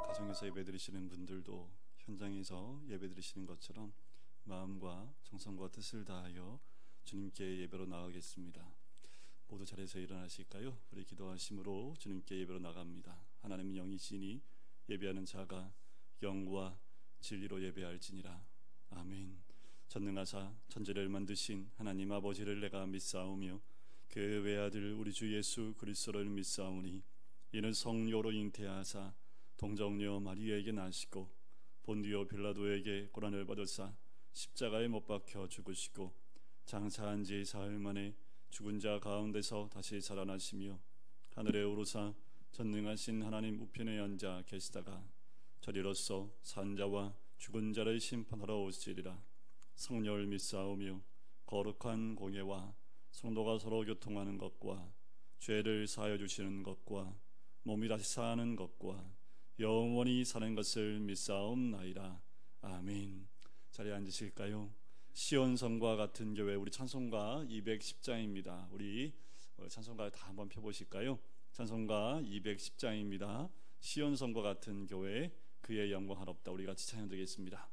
가정에서 예배드리시는 분들도 현장에서 예배드리시는 것처럼 마음과 정성과 뜻을 다하여 주님께 예배로 나가겠습니다. 모두 자리에서 일어나실까요? 우리 기도하심으로 주님께 예배로 나갑니다. 하나님은 영이시니 예배하는 자가 영과 진리로 예배할지니라. 아멘. 전능하사 천지를 만드신 하나님 아버지를 내가 믿사오며 그 외아들 우리 주 예수 그리스도를 믿사오니 이는 성령으로 잉태하사 동정녀 마리아에게 나시고 본디오 빌라도에게 고난을 받으사 십자가에 못 박혀 죽으시고 장사한 지 사흘 만에 죽은 자 가운데서 다시 살아나시며 하늘에 오르사 전능하신 하나님 우편에 앉아 계시다가 저리로서 산자와 죽은 자를 심판하러 오시리라. 성령을 믿사오며 거룩한 공예와 성도가 서로 교통하는 것과 죄를 사하여 주시는 것과 몸이 다시 사는 것과 영원히 사는 것을 믿사옵나이다. 아멘. 자리에 앉으실까요? 시온성과 같은 교회, 우리 찬송가 210장입니다. 우리 찬송가 다 한번 펴보실까요? 찬송가 210장입니다. 시온성과 같은 교회, 그의 영광 하옵다. 우리 같이 찬양드리겠습니다.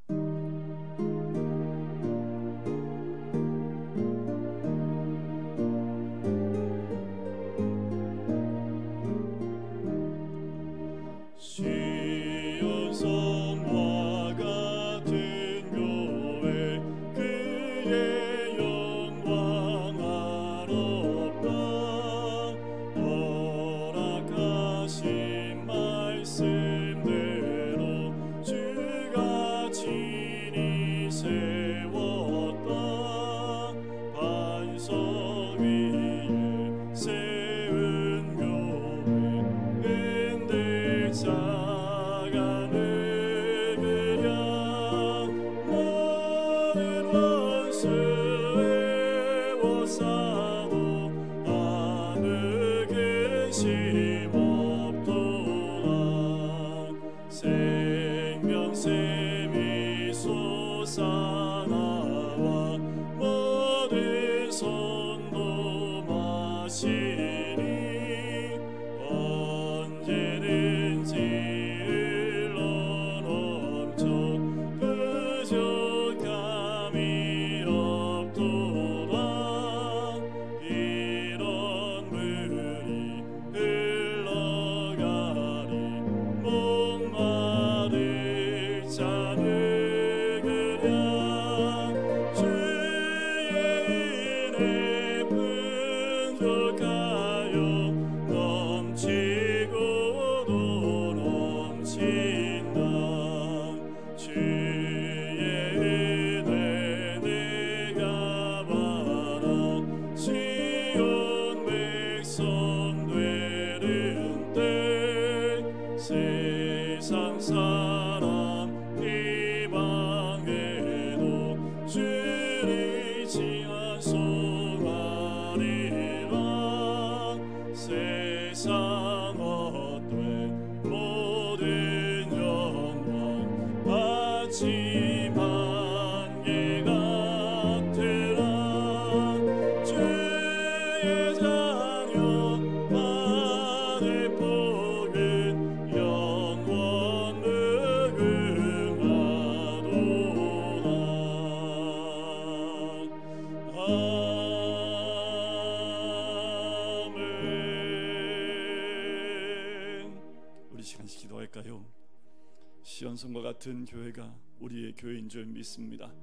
시온성과 같은 교회가 우리의 교회인 줄 믿습니다.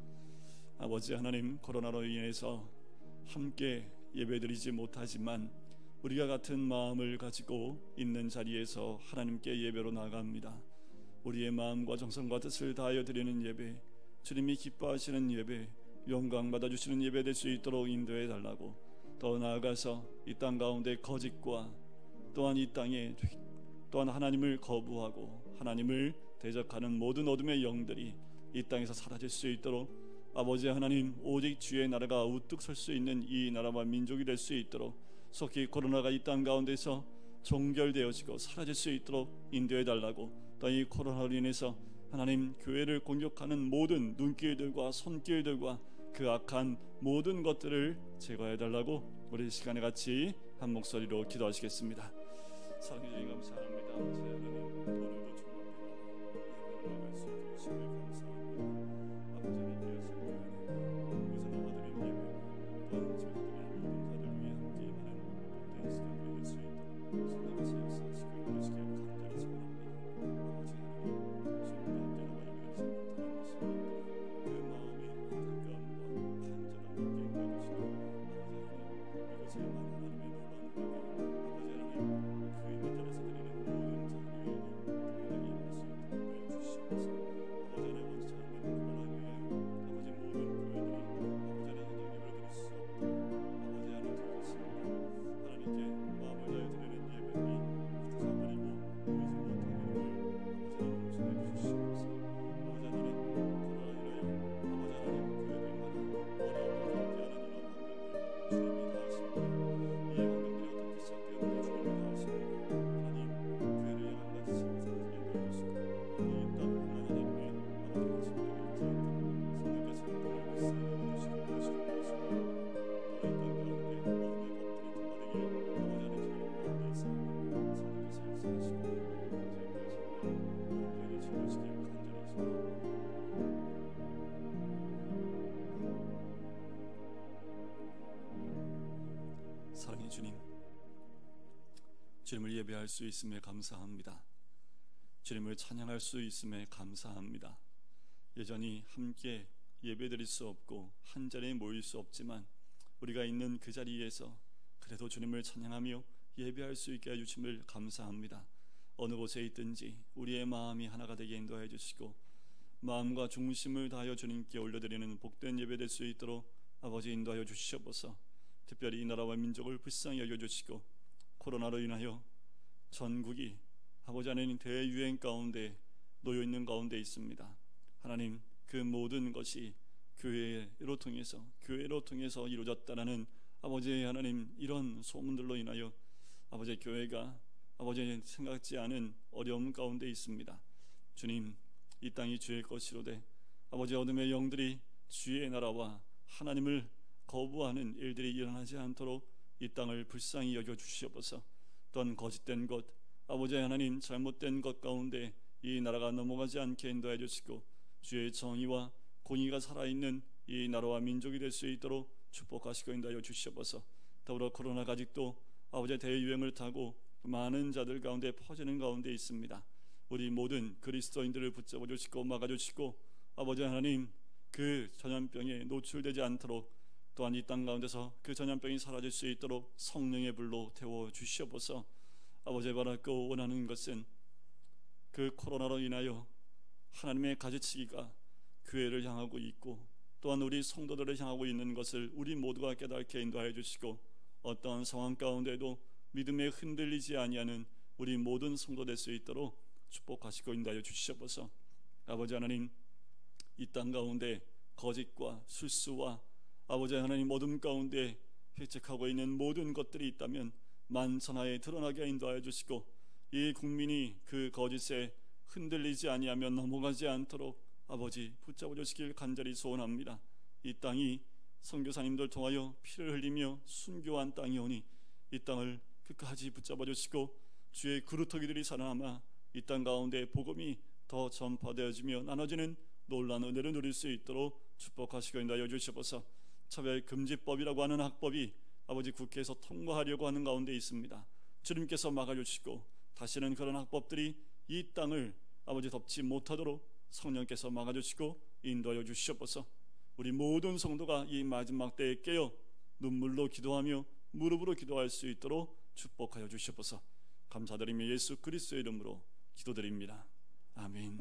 아버지 하나님, 코로나로 인해서 함께 예배드리지 못하지만 우리가 같은 마음을 가지고 있는 자리에서 하나님께 예배로 나아갑니다. 우리의 마음과 정성과 뜻을 다하여 드리는 예배, 주님이 기뻐하시는 예배, 영광 받아주시는 예배 될 수 있도록 인도해 달라고, 더 나아가서 이 땅 가운데 거짓과 또한 이 땅에 또한 하나님을 거부하고 하나님을 대적하는 모든 어둠의 영들이 이 땅에서 사라질 수 있도록 아버지 하나님, 오직 주의 나라가 우뚝 설 수 있는 이 나라와 민족이 될 수 있도록 속히 코로나가 이 땅 가운데서 종결되어지고 사라질 수 있도록 인도해 달라고, 또 이 코로나로 인해서 하나님 교회를 공격하는 모든 눈길들과 손길들과 그 악한 모든 것들을 제거해 달라고 우리 시간에 같이 한 목소리로 기도하시겠습니다. 사랑해 주님 감사합니다. 아버지 하나님, 오늘도 축복합니다. 사랑의 주님, 주님을 예배할 수 있음에 감사합니다. 주님을 찬양할 수 있음에 감사합니다. 여전히 함께 예배드릴 수 없고 한 자리에 모일 수 없지만 우리가 있는 그 자리에서 그래도 주님을 찬양하며 예배할 수 있게 해주심을 감사합니다. 어느 곳에 있든지 우리의 마음이 하나가 되게 인도해 주시고 마음과 중심을 다하여 주님께 올려드리는 복된 예배 될 수 있도록 아버지 인도하여 주시옵소서. 특별히 이 나라와 민족을 불쌍히 여겨주시고 코로나로 인하여 전국이 아버지 하나님 대유행 가운데 놓여있는 가운데 있습니다. 하나님, 그 모든 것이 교회로 통해서 이루어졌다라는 아버지 하나님 이런 소문들로 인하여 아버지 교회가 아버지 생각지 않은 어려움 가운데 있습니다. 주님, 이 땅이 주의 것이로되 아버지 어둠의 영들이 주의 나라와 하나님을 거부하는 일들이 일어나지 않도록 이 땅을 불쌍히 여겨 주시옵소서. 또한 거짓된 것, 아버지 하나님 잘못된 것 가운데 이 나라가 넘어가지 않게 인도해 주시고 주의 정의와 공의가 살아있는 이 나라와 민족이 될 수 있도록 축복하시고 인도하여 주시옵소서. 더불어 코로나가 아직도 아버지의 대유행을 타고 많은 자들 가운데 퍼지는 가운데 있습니다. 우리 모든 그리스도인들을 붙잡아 주시고 막아 주시고 아버지 하나님 그 전염병에 노출되지 않도록 또한 이 땅 가운데서 그 전염병이 사라질 수 있도록 성령의 불로 태워 주시옵소서. 아버지 바라고 원하는 것은 그 코로나로 인하여 하나님의 가지치기가 교회를 향하고 있고 또한 우리 성도들을 향하고 있는 것을 우리 모두가 깨닫게 인도하여 주시고 어떠한 상황 가운데도 믿음에 흔들리지 아니하는 우리 모든 성도 될 수 있도록 축복하시고 인도하여 주시옵소서. 아버지 하나님, 이 땅 가운데 거짓과 술수와 아버지 하나님 어둠 가운데 획책하고 있는 모든 것들이 있다면 만천하에 드러나게 인도하여 주시고 이 국민이 그 거짓에 흔들리지 아니하며 넘어가지 않도록 아버지 붙잡아 주시길 간절히 소원합니다. 이 땅이 선교사님들 통하여 피를 흘리며 순교한 땅이오니 이 땅을 끝까지 붙잡아 주시고 주의 그루터기들이 살아남아 이 땅 가운데 복음이 더 전파되어지며 나눠지는 놀라운 은혜를 누릴 수 있도록 축복하시고 인도하여 주시옵소서. 차별금지법이라고 하는 학법이 아버지 국회에서 통과하려고 하는 가운데 있습니다. 주님께서 막아주시고 다시는 그런 학법들이 이 땅을 아버지 덮지 못하도록 성령께서 막아주시고 인도하여 주시옵소서. 우리 모든 성도가 이 마지막 때에 깨어 눈물로 기도하며 무릎으로 기도할 수 있도록 축복하여 주시옵소서. 감사드리며 예수 그리스도의 이름으로 기도드립니다. 아멘.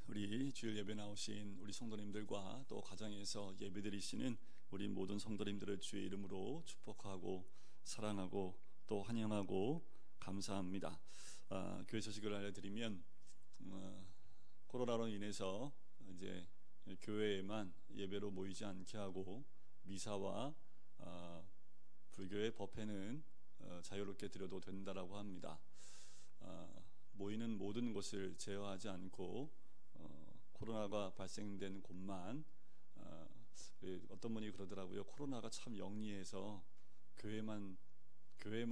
우리 주일 예배 나오신 우리 성도님들과 또 가정에서 예배드리시는 우리 모든 성도님들을 주의 이름으로 축복하고 사랑하고 또 환영하고 감사합니다. 교회 소식을 알려드리면 코로나로 인해서 이제 교회에만 예배로 모이지 않게 하고 미사와 불교의 법회는 자유롭게 드려도 된다라고 합니다. 모이는 모든 곳을 제어하지 않고 코로나가 발생된 곳만 어떤 분이 그러더라고요. 코로나가 참 영리해서 교회만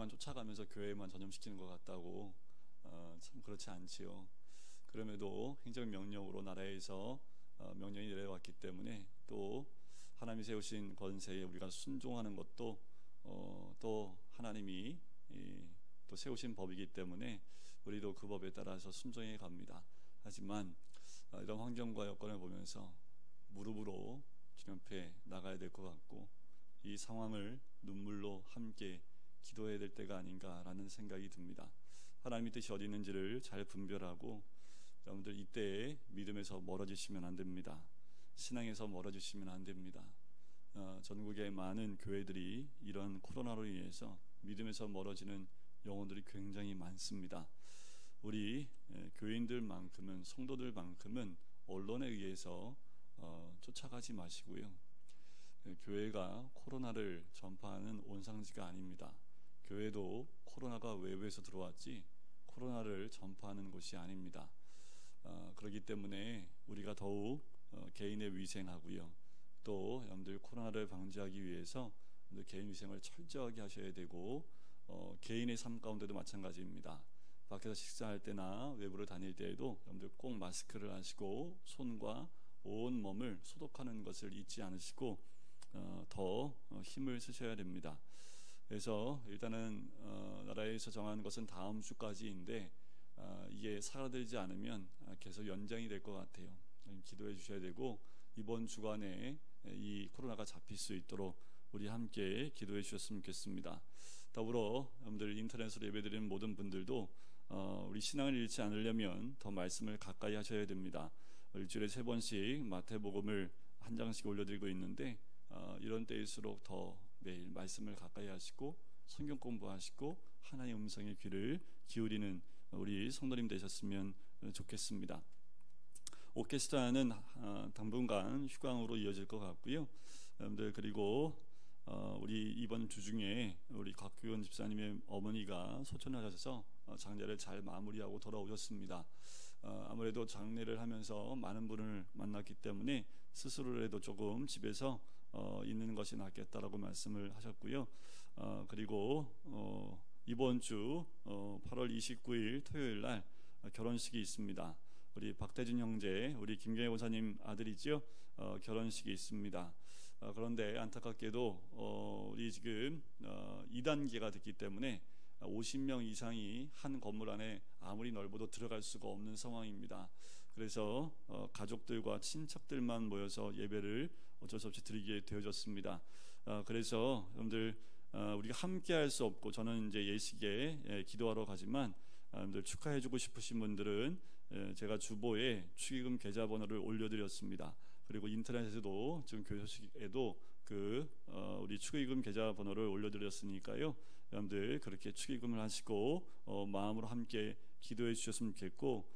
쫓아가면서 교회만 전염시키는 것 같다고. 참 그렇지 않지요. 그럼에도 행정명령으로 나라에서 명령이 내려왔기 때문에 또 하나님이 세우신 권세에 우리가 순종하는 것도 또 하나님이 또 세우신 법이기 때문에 우리도 그 법에 따라서 순종해 갑니다. 하지만 이런 환경과 여건을 보면서 무릎으로 주님 앞에 나가야 될 것 같고 이 상황을 눈물로 함께 기도해야 될 때가 아닌가라는 생각이 듭니다. 하나님의 뜻이 어디 있는지를 잘 분별하고 여러분들 이때에 믿음에서 멀어지시면 안 됩니다. 신앙에서 멀어지시면 안 됩니다. 전국의 많은 교회들이 이런 코로나로 인해서 믿음에서 멀어지는 영혼들이 굉장히 많습니다. 우리 교인들만큼은 성도들만큼은 언론에 의해서 쫓아가지 마시고요. 교회가 코로나를 전파하는 온상지가 아닙니다. 교회도 코로나가 외부에서 들어왔지 코로나를 전파하는 곳이 아닙니다. 그렇기 때문에 우리가 더욱 개인의 위생하고요, 또 여러분들 코로나를 방지하기 위해서 개인 위생을 철저하게 하셔야 되고, 개인의 삶 가운데도 마찬가지입니다. 밖에서 식사할 때나 외부로 다닐 때에도 여러분들 꼭 마스크를 하시고 손과 온 몸을 소독하는 것을 잊지 않으시고 더 힘을 쓰셔야 됩니다. 그래서 일단은 나라에서 정한 것은 다음 주까지인데 이게 사라지지 않으면 계속 연장이 될 것 같아요. 기도해 주셔야 되고, 이번 주간에 이 코로나가 잡힐 수 있도록 우리 함께 기도해 주셨으면 좋겠습니다. 더불어 여러분들 인터넷으로 예배드리는 모든 분들도 우리 신앙을 잃지 않으려면 더 말씀을 가까이 하셔야 됩니다. 일주일에 3번씩 마태복음을 한 장씩 올려드리고 있는데 이런 때일수록 더 매일 말씀을 가까이 하시고 성경 공부하시고 하나님의 음성에 귀를 기울이는 우리 성도님 되셨으면 좋겠습니다. 오케스트라는 당분간 휴강으로 이어질 것 같고요. 여러분들, 그리고 우리 이번 주 중에 우리 곽규현 집사님의 어머니가 소천하셔서 장례를 잘 마무리하고 돌아오셨습니다. 아무래도 장례를 하면서 많은 분을 만났기 때문에 스스로라도 조금 집에서 있는 것이 낫겠다라고 말씀을 하셨고요. 그리고 이번 주 8월 29일 토요일 날 결혼식이 있습니다. 우리 박태준 형제, 우리 김경혜 원사님 아들이죠. 결혼식이 있습니다. 그런데 안타깝게도 우리 지금 2단계가 됐기 때문에 50명 이상이 한 건물 안에 아무리 넓어도 들어갈 수가 없는 상황입니다. 그래서 가족들과 친척들만 모여서 예배를 어쩔 수 없이 드리게 되어졌습니다. 그래서 여러분들, 우리가 함께 할 수 없고, 저는 이제 예식에 기도하러 가지만 여러분들 축하해주고 싶으신 분들은 제가 주보에 축의금 계좌번호를 올려드렸습니다. 그리고 인터넷에서도 지금 교회 소식에도 우리 축의금 계좌번호를 올려드렸으니까요, 여러분들 그렇게 축의금을 하시고 마음으로 함께 기도해 주셨으면 좋겠고,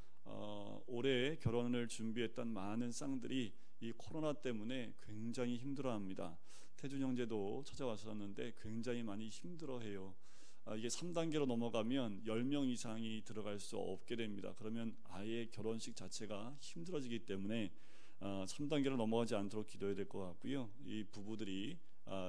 올해 결혼을 준비했던 많은 쌍들이 이 코로나 때문에 굉장히 힘들어합니다. 태준 형제도 찾아왔었는데 굉장히 많이 힘들어해요. 이게 3단계로 넘어가면 10명 이상이 들어갈 수 없게 됩니다. 그러면 아예 결혼식 자체가 힘들어지기 때문에 3단계로 넘어가지 않도록 기도해야 될 것 같고요. 이 부부들이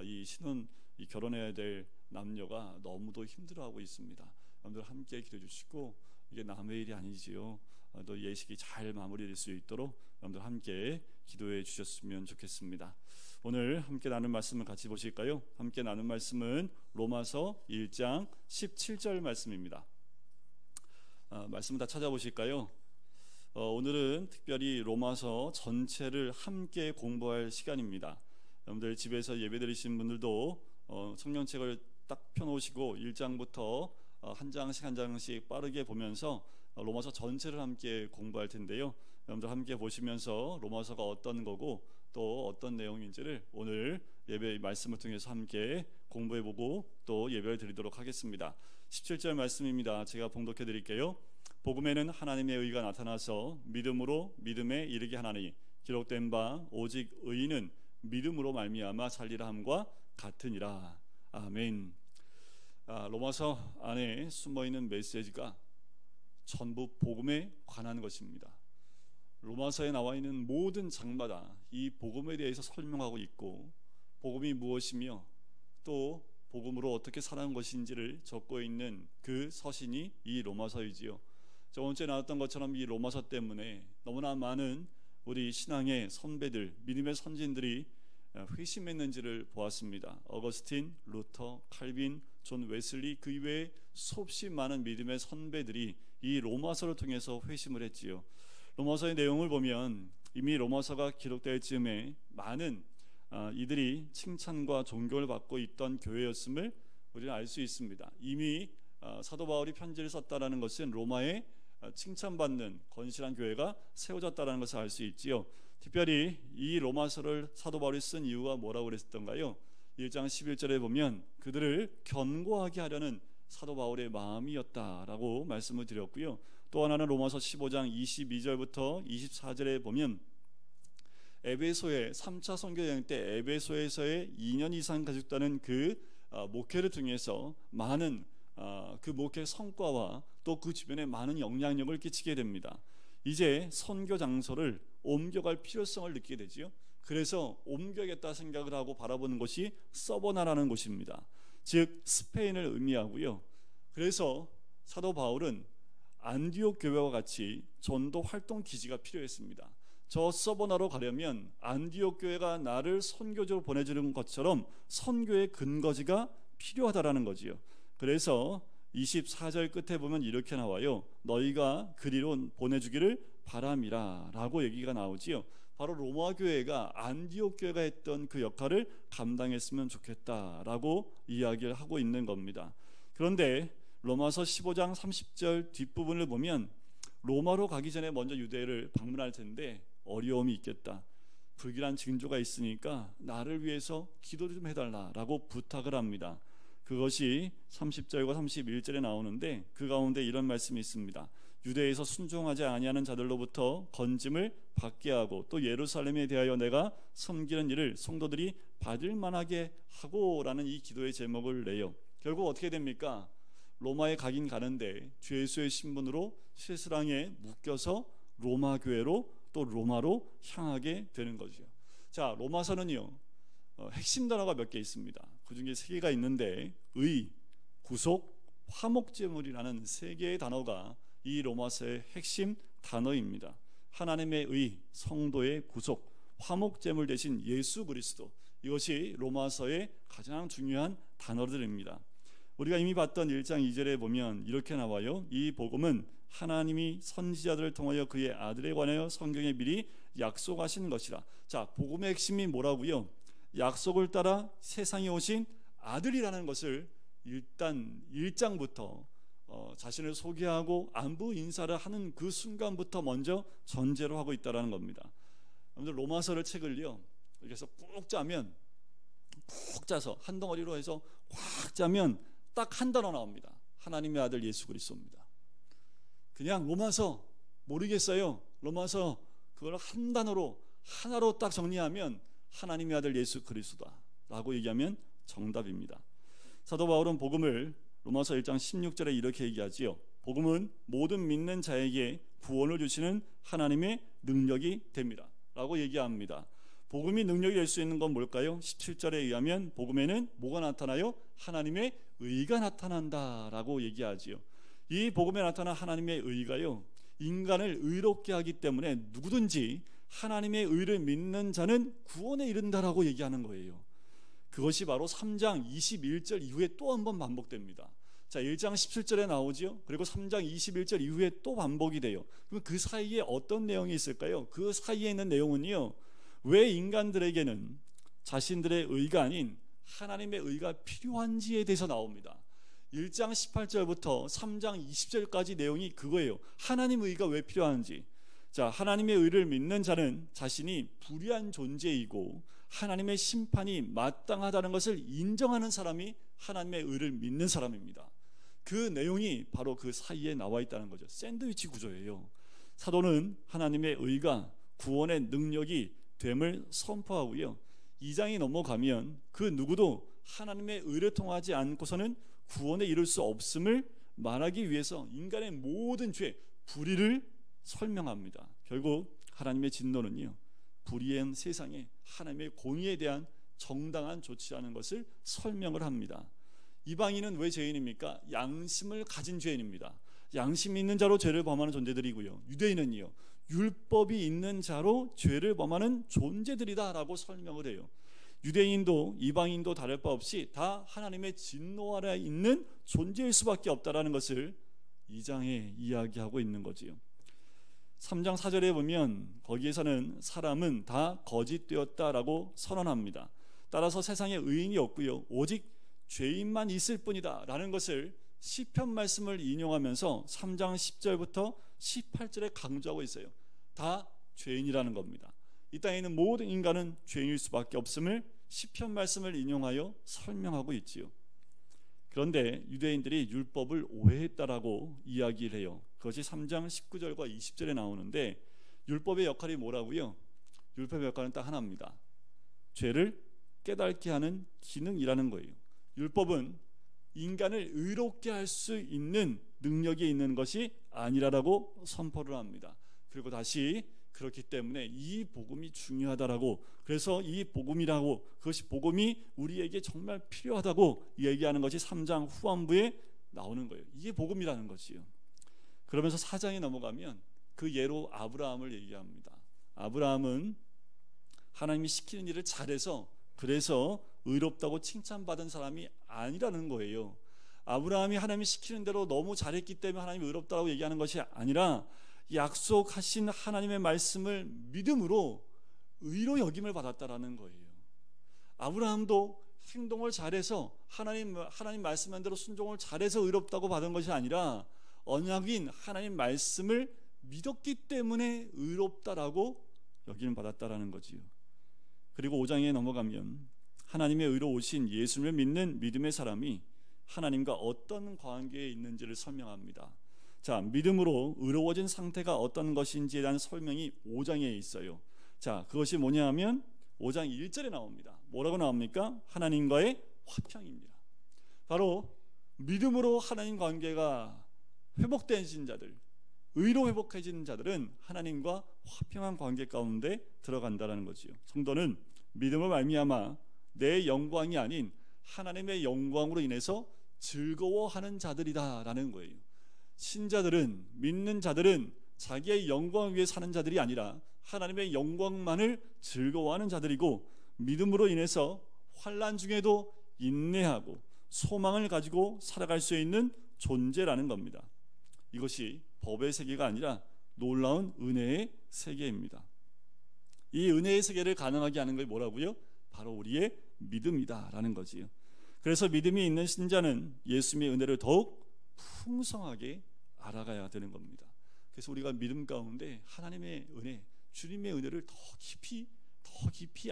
이 결혼해야 될 남녀가 너무도 힘들어하고 있습니다. 여러분들 함께 기도해 주시고, 이게 남의 일이 아니지요. 또 예식이 잘 마무리될 수 있도록 여러분들 함께 기도해 주셨으면 좋겠습니다. 오늘 함께 나눈 말씀을 같이 보실까요? 함께 나눈 말씀은 로마서 1장 17절 말씀입니다. 말씀 다 찾아보실까요? 오늘은 특별히 로마서 전체를 함께 공부할 시간입니다. 여러분들 집에서 예배드리신 분들도 성경책을 딱 펴놓으시고 1장부터 한 장씩 한 장씩 빠르게 보면서 로마서 전체를 함께 공부할 텐데요. 여러분들 함께 보시면서 로마서가 어떤 거고 또 어떤 내용인지를 오늘 예배 말씀을 통해서 함께 공부해보고 또 예배를 드리도록 하겠습니다. 17절 말씀입니다. 제가 봉독해 드릴게요. 복음에는 하나님의 의가 나타나서 믿음으로 믿음에 이르게 하나니 기록된 바 오직 의인은 믿음으로 말미암아 살리라 함과 같으니라. 아멘. 로마서 안에 숨어있는 메시지가 전부 복음에 관한 것입니다. 로마서에 나와 있는 모든 장마다 이 복음에 대해서 설명하고 있고, 복음이 무엇이며 또 복음으로 어떻게 살아가는 것인지를 적고 있는 그 서신이 이 로마서이지요. 저번 주에 나왔던 것처럼 이 로마서 때문에 너무나 많은 우리 신앙의 선배들, 믿음의 선진들이 회심했는지를 보았습니다. 어거스틴, 루터, 칼빈, 존 웨슬리, 그 이외에 수없이 많은 믿음의 선배들이 이 로마서를 통해서 회심을 했지요. 로마서의 내용을 보면 이미 로마서가 기록될 즈음에 많은 이들이 칭찬과 존경을 받고 있던 교회였음을 우리는 알 수 있습니다. 이미 사도 바울이 편지를 썼다라는 것은 로마에 칭찬받는 건실한 교회가 세워졌다는 것을 알 수 있지요. 특별히 이 로마서를 사도 바울이 쓴 이유가 뭐라고 그랬던가요? 1장 11절에 보면 그들을 견고하게 하려는 사도 바울의 마음이었다라고 말씀을 드렸고요. 또 하나는 로마서 15장 22절부터 24절에 보면 에베소의 3차 선교여행 때 에베소에서의 2년 이상 가졌다는 그 목회를 통해서 많은 그 목회 성과와 또 그 주변에 많은 영향력을 끼치게 됩니다. 이제 선교 장소를 옮겨갈 필요성을 느끼게 되지요. 그래서 옮겨야겠다 생각을 하고 바라보는 곳이 서버나라는 곳입니다. 즉 스페인을 의미하고요. 그래서 사도 바울은 안디옥 교회와 같이 전도 활동 기지가 필요했습니다. 저 서버나로 가려면 안디옥 교회가 나를 선교지로 보내주는 것처럼 선교의 근거지가 필요하다라는 거지요. 그래서 24절 끝에 보면 이렇게 나와요. 너희가 그리로 보내주기를 바람이라 라고 얘기가 나오지요. 바로 로마 교회가 안디옥 교회가 했던 그 역할을 감당했으면 좋겠다라고 이야기를 하고 있는 겁니다. 그런데 로마서 15장 30절 뒷부분을 보면 로마로 가기 전에 먼저 유대를 방문할 텐데 어려움이 있겠다. 불길한 징조가 있으니까 나를 위해서 기도 좀 해달라라고 부탁을 합니다. 그것이 30절과 31절에 나오는데 그 가운데 이런 말씀이 있습니다. 유대에서 순종하지 아니하는 자들로부터 건짐을 받게 하고 또 예루살렘에 대하여 내가 섬기는 일을 성도들이 받을 만하게 하고라는 이 기도의 제목을 내요. 결국 어떻게 됩니까? 로마에 가긴 가는데 주 예수의 신분으로 실스랑에 묶여서 로마 교회로 또 로마로 향하게 되는 거죠. 자, 로마서는요 핵심 단어가 몇 개 있습니다. 그 중에 3개가 있는데 의, 구속, 화목제물이라는 3개의 단어가 이 로마서의 핵심 단어입니다. 하나님의 의, 성도의 구속, 화목제물 대신 예수 그리스도, 이것이 로마서의 가장 중요한 단어들입니다. 우리가 이미 봤던 1장 2절에 보면 이렇게 나와요. 이 복음은 하나님이 선지자들을 통하여 그의 아들에 관하여 성경에 미리 약속하신 것이라. 자, 복음의 핵심이 뭐라고요? 약속을 따라 세상에 오신 아들이라는 것을 일단 1장부터 자신을 소개하고 안부 인사를 하는 그 순간부터 먼저 전제로 하고 있다는 겁니다. 여러분들 로마서를 책을요 이렇게 해서 꾹 짜면 푹 짜서 한 덩어리로 해서 꽉 짜면 딱 한 단어 나옵니다. 하나님의 아들 예수 그리스도입니다. 그냥 로마서 모르겠어요. 로마서 그걸 한 단어로 하나로 딱 정리하면 하나님의 아들 예수 그리스도다 라고 얘기하면 정답입니다. 사도 바울은 복음을 로마서 1장 16절에 이렇게 얘기하지요. 복음은 모든 믿는 자에게 구원을 주시는 하나님의 능력이 됩니다 라고 얘기합니다. 복음이 능력이 될 수 있는 건 뭘까요? 17절에 의하면 복음에는 뭐가 나타나요? 하나님의 의가 나타난다 라고 얘기하지요. 이 복음에 나타난 하나님의 의가요 인간을 의롭게 하기 때문에 누구든지 하나님의 의를 믿는 자는 구원에 이른다라고 얘기하는 거예요. 그것이 바로 3장 21절 이후에 또 한 번 반복됩니다. 자, 1장 17절에 나오죠. 그리고 3장 21절 이후에 또 반복이 돼요. 그럼 그 사이에 어떤 내용이 있을까요? 그 사이에 있는 내용은요, 왜 인간들에게는 자신들의 의가 아닌 하나님의 의가 필요한지에 대해서 나옵니다. 1장 18절부터 3장 20절까지 내용이 그거예요. 하나님의 의가 왜 필요한지. 자, 하나님의 의를 믿는 자는 자신이 불의한 존재이고 하나님의 심판이 마땅하다는 것을 인정하는 사람이 하나님의 의를 믿는 사람입니다. 그 내용이 바로 그 사이에 나와 있다는 거죠. 샌드위치 구조예요. 사도는 하나님의 의가 구원의 능력이 됨을 선포하고요, 2장이 넘어가면 그 누구도 하나님의 의를 통하지 않고서는 구원에 이를 수 없음을 말하기 위해서 인간의 모든 죄, 불의를 설명합니다. 결국 하나님의 진노는요, 불의한 세상에 하나님의 공의에 대한 정당한 조치라는 것을 설명을 합니다. 이방인은 왜 죄인입니까? 양심을 가진 죄인입니다. 양심이 있는 자로 죄를 범하는 존재들이고요, 유대인은요 율법이 있는 자로 죄를 범하는 존재들이다 라고 설명을 해요. 유대인도 이방인도 다를 바 없이 다 하나님의 진노 아래 있는 존재일 수밖에 없다라는 것을 2장에 이야기하고 있는 거지요. 3장 4절에 보면 거기에서는 사람은 다 거짓되었다라고 선언합니다. 따라서 세상에 의인이 없고요, 오직 죄인만 있을 뿐이다 라는 것을 시편 말씀을 인용하면서 3장 10절부터 18절에 강조하고 있어요. 다 죄인이라는 겁니다. 이 땅에 있는 모든 인간은 죄인일 수밖에 없음을 시편 말씀을 인용하여 설명하고 있지요. 그런데 유대인들이 율법을 오해했다라고 이야기를 해요. 그것이 3장 19절과 20절에 나오는데, 율법의 역할이 뭐라고요? 율법의 역할은 딱 하나입니다. 죄를 깨닫게 하는 기능이라는 거예요. 율법은 인간을 의롭게 할 수 있는 능력이 있는 것이 아니라고 선포를 합니다. 그리고 다시 그렇기 때문에 이 복음이 중요하다라고, 그래서 이 복음이라고, 그것이 복음이 우리에게 정말 필요하다고 얘기하는 것이 3장 후반부에 나오는 거예요. 이게 복음이라는 것이요. 그러면서 4장에 넘어가면 그 예로 아브라함을 얘기합니다. 아브라함은 하나님이 시키는 일을 잘해서 그래서 의롭다고 칭찬받은 사람이 아니라는 거예요. 아브라함이 하나님이 시키는 대로 너무 잘했기 때문에 하나님이 의롭다고 얘기하는 것이 아니라 약속하신 하나님의 말씀을 믿음으로 의로 여김을 받았다라는 거예요. 아브라함도 행동을 잘해서 하나님 말씀한 대로 순종을 잘해서 의롭다고 받은 것이 아니라 언약인 하나님 말씀을 믿었기 때문에 의롭다라고 여김을 받았다라는 거지요. 그리고 5장에 넘어가면 하나님의 의로 오신 예수님을 믿는 믿음의 사람이 하나님과 어떤 관계에 있는지를 설명합니다. 자, 믿음으로 의로워진 상태가 어떤 것인지에 대한 설명이 5장에 있어요. 자, 그것이 뭐냐 하면 5장 1절에 나옵니다. 뭐라고 나옵니까? 하나님과의 화평입니다. 바로 믿음으로 하나님 관계가 회복된 신자들, 의로 회복해진 자들은 하나님과 화평한 관계 가운데 들어간다는 거지요. 성도는 믿음을 말미암아 내 영광이 아닌 하나님의 영광으로 인해서 즐거워하는 자들이다라는 거예요. 신자들은, 믿는 자들은 자기의 영광을 위해 사는 자들이 아니라 하나님의 영광만을 즐거워하는 자들이고, 믿음으로 인해서 환난 중에도 인내하고 소망을 가지고 살아갈 수 있는 존재라는 겁니다. 이것이 법의 세계가 아니라 놀라운 은혜의 세계입니다. 이 은혜의 세계를 가능하게 하는 것이 뭐라고요? 바로 우리의 믿음이다라는 거지요. 그래서 믿음이 있는 신자는 예수님의 은혜를 더욱 풍성하게 알아가야 되는 겁니다. 그래서 우리가 믿음 가운데 하나님의 은혜, 주님의 은혜를 더 깊이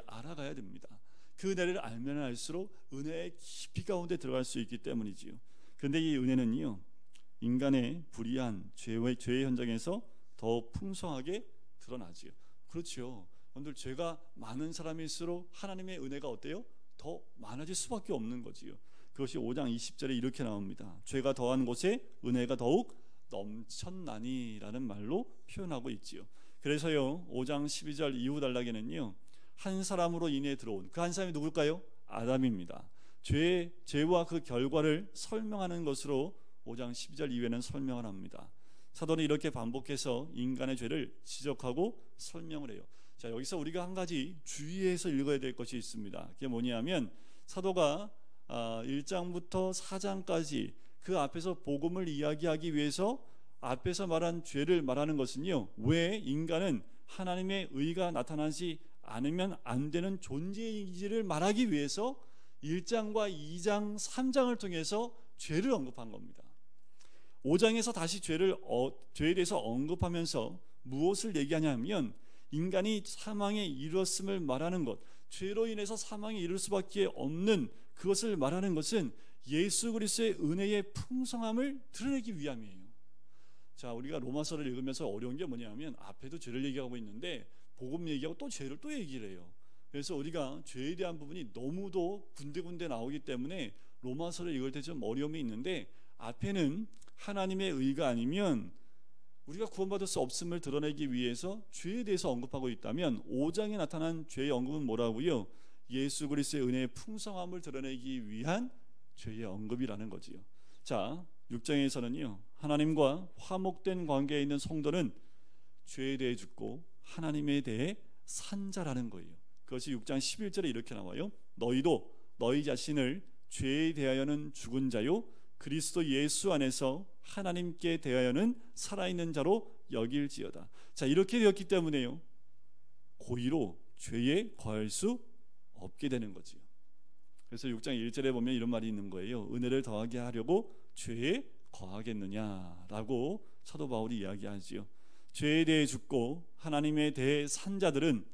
알아가야 됩니다. 그 은혜를 알면 알수록 은혜의 깊이 가운데 들어갈 수 있기 때문이지요. 그런데 이 은혜는요, 인간의 불의한 죄의 현장에서 더 풍성하게 드러나지요. 그렇죠. 여러분들, 죄가 많은 사람일수록 하나님의 은혜가 어때요? 더 많아질 수밖에 없는 거지요. 그것이 5장 20절에 이렇게 나옵니다. 죄가 더한 곳에 은혜가 더욱 넘쳤나니라는 말로 표현하고 있지요. 그래서요, 5장 12절 이후 단락에는요, 한 사람으로 인해 들어온 그 한 사람이 누굴까요? 아담입니다. 죄와 그 결과를 설명하는 것으로 5장 12절 이후에는 설명을 합니다. 사도는 이렇게 반복해서 인간의 죄를 지적하고 설명을 해요. 자, 여기서 우리가 한 가지 주의해서 읽어야 될 것이 있습니다. 그게 뭐냐면, 사도가 1장부터 4장까지 그 앞에서 복음을 이야기하기 위해서 앞에서 말한 죄를 말하는 것은요, 왜 인간은 하나님의 의가 나타나지 않으면 안 되는 존재인지를 말하기 위해서 1장과 2장, 3장을 통해서 죄를 언급한 겁니다. 5장에서 다시 죄에 대해서 언급하면서 무엇을 얘기하냐면, 인간이 사망에 이르렀음을 말하는 것, 죄로 인해서 사망에 이를 수밖에 없는 그것을 말하는 것은 예수 그리스도의 은혜의 풍성함을 드러내기 위함이에요. 자, 우리가 로마서를 읽으면서 어려운 게 뭐냐면, 앞에도 죄를 얘기하고 있는데 복음 얘기하고 또 죄를 또 얘기를 해요. 그래서 우리가 죄에 대한 부분이 너무도 군데군데 나오기 때문에 로마서를 읽을 때 좀 어려움이 있는데, 앞에는 하나님의 의가 아니면 우리가 구원받을 수 없음을 드러내기 위해서 죄에 대해서 언급하고 있다면, 5장에 나타난 죄의 언급은 뭐라고요? 예수 그리스도의 은혜의 풍성함을 드러내기 위한 죄의 언급이라는 거지요. 자, 6장에서는요, 하나님과 화목된 관계에 있는 성도는 죄에 대해 죽고 하나님에 대해 산 자라는 거예요. 그것이 6장 11절에 이렇게 나와요. 너희도 너희 자신을 죄에 대하여는 죽은 자요 그리스도 예수 안에서 하나님께 대하여는 살아있는 자로 여길지어다. 자, 이렇게 되었기 때문에요, 고의로 죄에 거할 수 없게 되는 거지요. 그래서 6장 1절에 보면 이런 말이 있는 거예요. 은혜를 더하게 하려고 죄에 거하겠느냐라고 사도 바울이 이야기하지요. 죄에 대해 죽고 하나님에 대해 산 자들은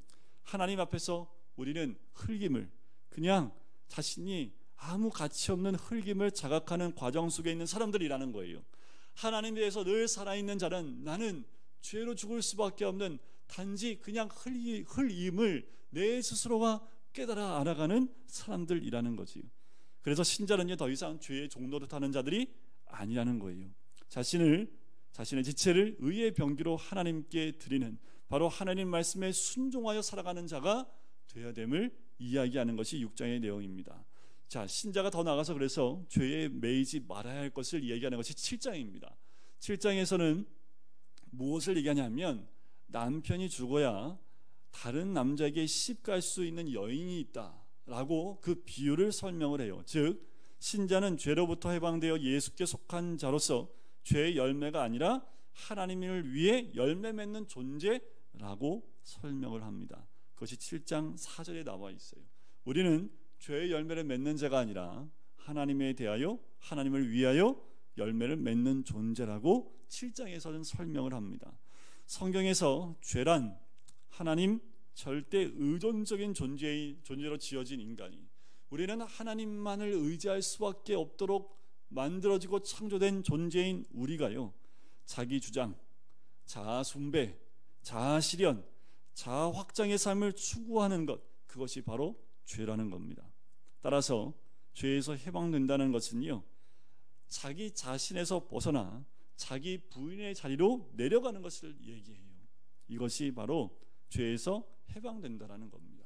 하나님 앞에서 우리는 흙임을, 그냥 자신이 아무 가치 없는 흙임을 자각하는 과정 속에 있는 사람들이라는 거예요. 하나님에 대해서 늘 살아있는 자는 나는 죄로 죽을 수밖에 없는 단지 그냥 흙임을 내 스스로가 깨달아 알아가는 사람들이라는 거지요. 그래서 신자는요, 더 이상 죄의 종노릇하는 자들이 아니라는 거예요. 자신을 자신의 지체를 의의 병기로 하나님께 드리는, 바로 하나님 말씀에 순종하여 살아가는 자가 되어야 됨을 이야기하는 것이 6장의 내용입니다. 자, 신자가 더 나아가서 그래서 죄에 매이지 말아야 할 것을 이야기하는 것이 7장입니다. 7장에서는 무엇을 얘기하냐면, 남편이 죽어야 다른 남자에게 시집갈 수 있는 여인이 있다라고 그 비유를 설명을 해요. 즉 신자는 죄로부터 해방되어 예수께 속한 자로서 죄의 열매가 아니라 하나님을 위해 열매 맺는 존재라고 설명을 합니다. 그것이 7장 4절에 나와 있어요. 우리는 죄의 열매를 맺는 자가 아니라 하나님에 대하여, 하나님을 위하여 열매를 맺는 존재라고 7장에서는 설명을 합니다. 성경에서 죄란 하나님 절대 의존적인 존재로 지어진 인간이, 우리는 하나님만을 의지할 수밖에 없도록 만들어지고 창조된 존재인 우리가요, 자기 주장, 자아 숭배, 자아 실현, 자아 확장의 삶을 추구하는 것, 그것이 바로 죄라는 겁니다. 따라서 죄에서 해방된다는 것은요, 자기 자신에서 벗어나 자기 부인의 자리로 내려가는 것을 얘기해요. 이것이 바로 죄에서 해방된다는 겁니다.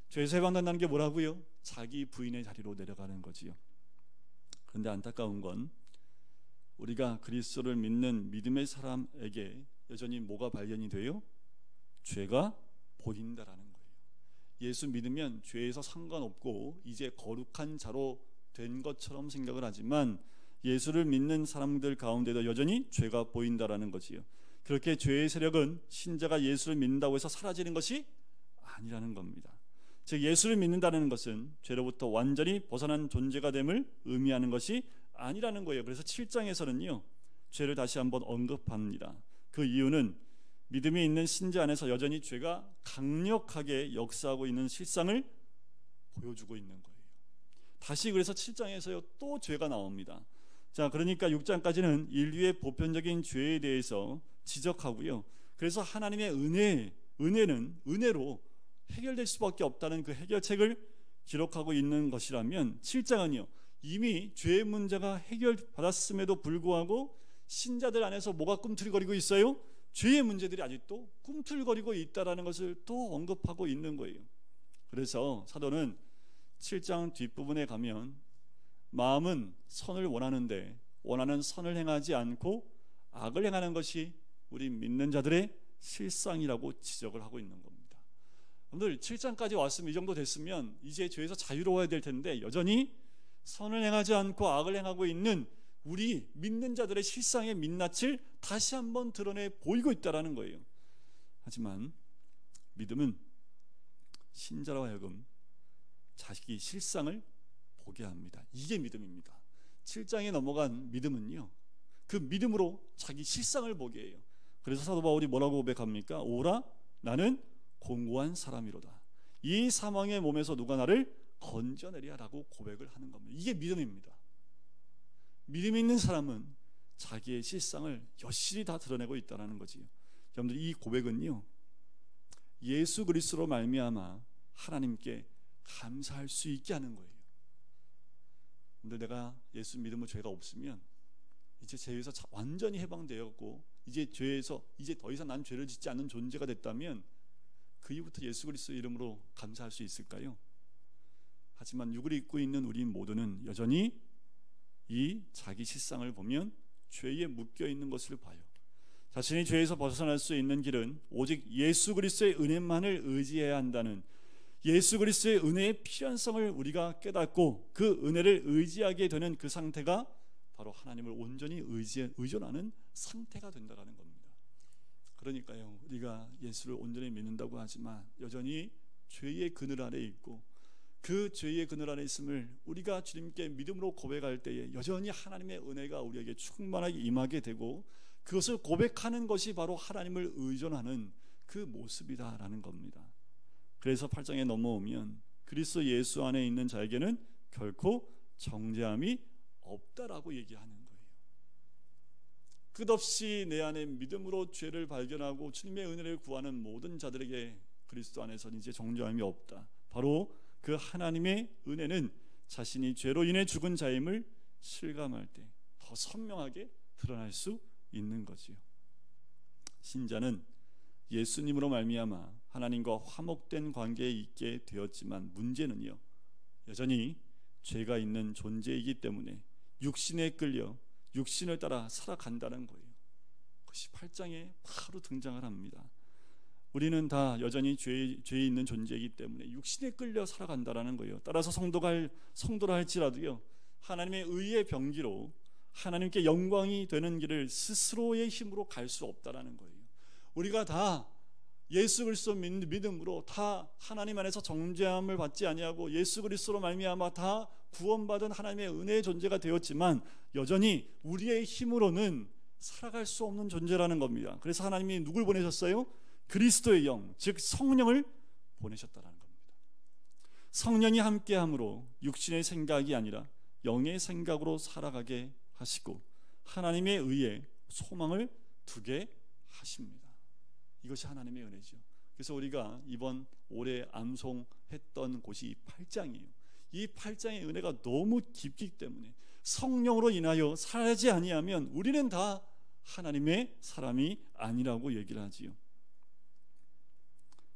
죄에서 해방된다는 게 뭐라고요? 자기 부인의 자리로 내려가는 거지요. 그런데 안타까운 건 우리가 그리스도를 믿는 믿음의 사람에게 여전히 뭐가 발견이 돼요? 죄가 보인다라는 거예요. 예수 믿으면 죄에서 상관없고 이제 거룩한 자로 된 것처럼 생각을 하지만 예수를 믿는 사람들 가운데도 여전히 죄가 보인다라는 거지요. 그렇게 죄의 세력은 신자가 예수를 믿는다고 해서 사라지는 것이 아니라는 겁니다. 즉 예수를 믿는다는 것은 죄로부터 완전히 벗어난 존재가 됨을 의미하는 것이 아니라는 거예요. 그래서 7장에서는요 죄를 다시 한번 언급합니다. 그 이유는 믿음이 있는 신자 안에서 여전히 죄가 강력하게 역사하고 있는 실상을 보여주고 있는 거예요. 다시 그래서 7장에서요 또 죄가 나옵니다. 자, 그러니까 6장까지는 인류의 보편적인 죄에 대해서 지적하고요, 그래서 하나님의 은혜는 은혜로 해결될 수밖에 없다는 그 해결책을 기록하고 있는 것이라면, 7장은요 이미 죄의 문제가 해결받았음에도 불구하고 신자들 안에서 뭐가 꿈틀거리고 있어요? 죄의 문제들이 아직도 꿈틀거리고 있다는 것을 또 언급하고 있는 거예요. 그래서 사도는 7장 뒷부분에 가면 마음은 선을 원하는데 원하는 선을 행하지 않고 악을 행하는 것이 우리 믿는 자들의 실상이라고 지적을 하고 있는 겁니다. 오늘 7장까지 왔으면, 이 정도 됐으면 이제 죄에서 자유로워야 될 텐데 여전히 선을 행하지 않고 악을 행하고 있는 우리 믿는 자들의 실상의 민낯을 다시 한번 드러내 보이고 있다는 거예요. 하지만 믿음은 신자로 하여금 자기 실상을 보게 합니다. 이게 믿음입니다. 7장에 넘어간 믿음은요 그 믿음으로 자기 실상을 보게 해요. 그래서 사도 바울이 뭐라고 고백합니까? 오라 나는 공고한 사람이로다. 이 사망의 몸에서 누가 나를 건져내리야 라고 고백을 하는 겁니다. 이게 믿음입니다. 믿음 있는 사람은 자기의 실상을 여실히 다 드러내고 있다는 거지요. 여러분들 이 고백은요 예수 그리스도로 말미암아 하나님께 감사할 수 있게 하는 거예요. 근데 내가 예수 믿으면 죄가 없으면 이제 죄에서 완전히 해방되었고 이제 죄에서 이제 더 이상 난 죄를 짓지 않는 존재가 됐다면 그 이후부터 예수 그리스도 이름으로 감사할 수 있을까요? 하지만 육을 입고 있는 우리 모두는 여전히 이 자기 실상을 보면 죄에 묶여 있는 것을 봐요. 자신이 죄에서 벗어날 수 있는 길은 오직 예수 그리스도의 은혜만을 의지해야 한다는, 예수 그리스도의 은혜의 필연성을 우리가 깨닫고 그 은혜를 의지하게 되는 그 상태가 바로 하나님을 온전히 의존하는 상태가 된다는 겁니다. 그러니까요 우리가 예수를 온전히 믿는다고 하지만 여전히 죄의 그늘 아래 있고 그 죄의 그늘 안에 있음을 우리가 주님께 믿음으로 고백할 때에 여전히 하나님의 은혜가 우리에게 충만하게 임하게 되고 그것을 고백하는 것이 바로 하나님을 의존하는 그 모습이다라는 겁니다. 그래서 8장에 넘어오면 그리스도 예수 안에 있는 자에게는 결코 정죄함이 없다라고 얘기하는 거예요. 끝없이 내 안에 믿음으로 죄를 발견하고 주님의 은혜를 구하는 모든 자들에게 그리스도 안에서는 이제 정죄함이 없다. 바로 그 하나님의 은혜는 자신이 죄로 인해 죽은 자임을 실감할 때 더 선명하게 드러날 수 있는 거지요. 신자는 예수님으로 말미암아 하나님과 화목된 관계에 있게 되었지만 문제는요, 여전히 죄가 있는 존재이기 때문에 육신에 끌려 육신을 따라 살아간다는 거예요. 그것이 8장에 바로 등장을 합니다. 우리는 다 여전히 죄에 있는 존재이기 때문에 육신에 끌려 살아간다는 거예요. 따라서 성도라 할지라도요, 하나님의 의의 병기로 하나님께 영광이 되는 길을 스스로의 힘으로 갈 수 없다라는 거예요. 우리가 다 예수 그리스도 믿음으로 다 하나님 안에서 정죄함을 받지 아니하고 예수 그리스도로 말미암아 다 구원받은 하나님의 은혜의 존재가 되었지만 여전히 우리의 힘으로는 살아갈 수 없는 존재라는 겁니다. 그래서 하나님이 누굴 보내셨어요? 그리스도의 영, 즉 성령을 보내셨다는 겁니다. 성령이 함께함으로 육신의 생각이 아니라 영의 생각으로 살아가게 하시고 하나님의 의에 소망을 두게 하십니다. 이것이 하나님의 은혜죠. 그래서 우리가 이번 올해 암송했던 곳이 이 8장이에요. 이 8장의 은혜가 너무 깊기 때문에 성령으로 인하여 살지 아니하면 우리는 다 하나님의 사람이 아니라고 얘기를 하지요.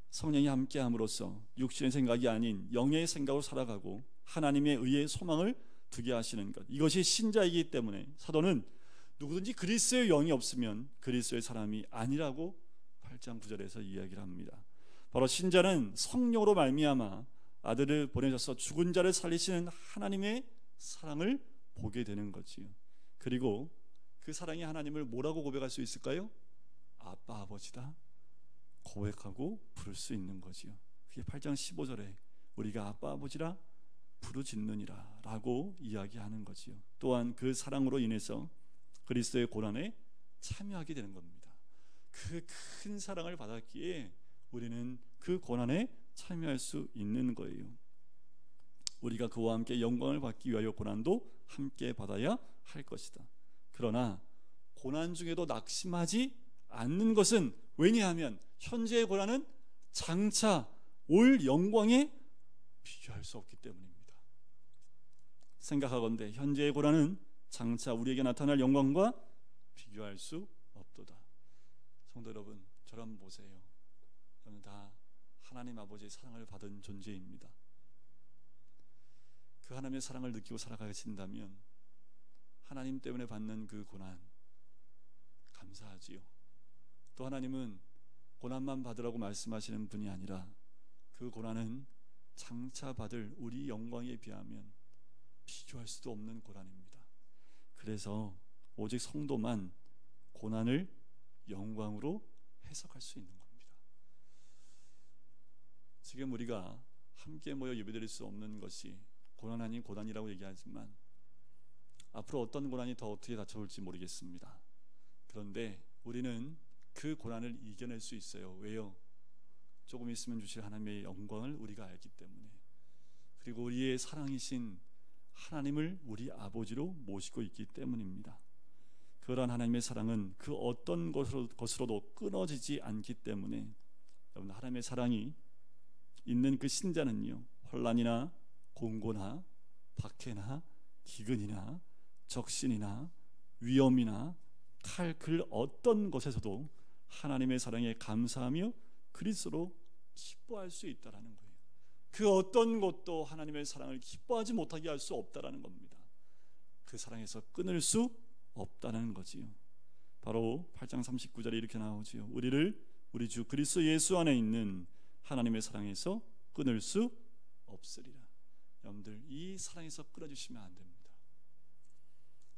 성령이 함께함으로써 육신의 생각이 아닌 영의 생각으로 살아가고 하나님의 의에 소망을 두게 하시는 것, 이것이 신자이기 때문에 사도는 누구든지 그리스도의 영이 없으면 그리스도의 사람이 아니라고 8장 9절에서 이야기를 합니다. 바로 신자는 성령으로 말미암아 아들을 보내셔서 죽은 자를 살리시는 하나님의 사랑을 보게 되는 거지요. 그리고 그 사랑이 하나님을 뭐라고 고백할 수 있을까요? 아빠 아버지다 고백하고 부를 수 있는 거지요. 그게 8장 15절에 우리가 아빠 아버지라 부르짖느니라 라고 이야기하는 거지요. 또한 그 사랑으로 인해서 그리스도의 고난에 참여하게 되는 겁니다. 그 큰 사랑을 받았기에 우리는 그 고난에 참여할 수 있는 거예요. 우리가 그와 함께 영광을 받기 위하여 고난도 함께 받아야 할 것이다. 그러나 고난 중에도 낙심하지 않는 것은, 왜냐하면 현재의 고난은 장차 올 영광에 비교할 수 없기 때문입니다. 생각하건대 현재의 고난은 장차 우리에게 나타날 영광과 비교할 수 없도다. 성도 여러분, 저를 보세요. 저는 다 하나님 아버지의 사랑을 받은 존재입니다. 그 하나님의 사랑을 느끼고 살아가신다면 하나님 때문에 받는 그 고난 감사하지요. 또 하나님은 고난만 받으라고 말씀하시는 분이 아니라 그 고난은 장차 받을 우리 영광에 비하면 비교할 수도 없는 고난입니다. 그래서 오직 성도만 고난을 영광으로 해석할 수 있는 겁니다. 지금 우리가 함께 모여 예배드릴 수 없는 것이 고난 아닌 고난이라고 얘기하지만 앞으로 어떤 고난이 더 어떻게 닥쳐올지 모르겠습니다. 그런데 우리는 그 고난을 이겨낼 수 있어요. 왜요? 조금 있으면 주실 하나님의 영광을 우리가 알기 때문에, 그리고 우리의 사랑이신 하나님을 우리 아버지로 모시고 있기 때문입니다. 그러한 하나님의 사랑은 그 어떤 것으로도 끊어지지 않기 때문에 여러분, 하나님의 사랑이 있는 그 신자는요, 혼란이나 공고나 박해나 기근이나 적신이나 위험이나 칼, 그 어떤 것에서도 하나님의 사랑에 감사하며 그리스도로 기뻐할 수 있다라는 거예요. 그 어떤 것도 하나님의 사랑을 기뻐하지 못하게 할 수 없다라는 겁니다. 그 사랑에서 끊을 수 없다는 거지요. 바로 8장 39절에 이렇게 나오지요. 우리를 우리 주 그리스도 예수 안에 있는 하나님의 사랑에서 끊을 수 없으리라. 여러분들, 이 사랑에서 끊어주시면 안 됩니다.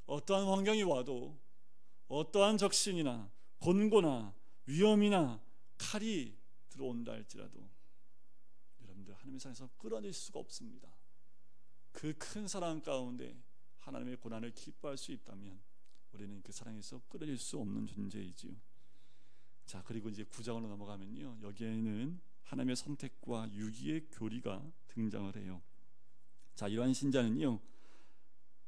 어떠한 환경이 와도, 어떠한 적신이나 곤고나 위험이나 칼이 들어온다 할지라도 여러분들 하나님의 사랑에서 끊어질 수가 없습니다. 그 큰 사랑 가운데 하나님의 고난을 기뻐할 수 있다면 우리는 그 사랑에서 끊어질 수 없는 존재이지요. 자, 그리고 이제 9장으로 넘어가면요, 여기에는 하나님의 선택과 유기의 교리가 등장을 해요. 자, 이러한 신자는요,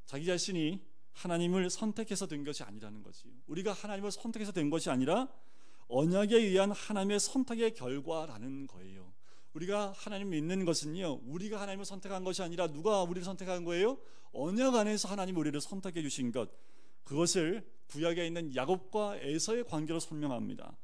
자기 자신이 하나님을 선택해서 된 것이 아니라는 거지요. 우리가 하나님을 선택해서 된 것이 아니라 언약에 의한 하나님의 선택의 결과라는 거예요. 우리가 하나님을 믿는 것은요, 우리가 하나님을 선택한 것이 아니라 누가 우리를 선택한 거예요? 언약 안에서 하나님 우리를 선택해 주신 것, 그것을 구약에 있는 야곱과 에서의 관계로 설명합니다.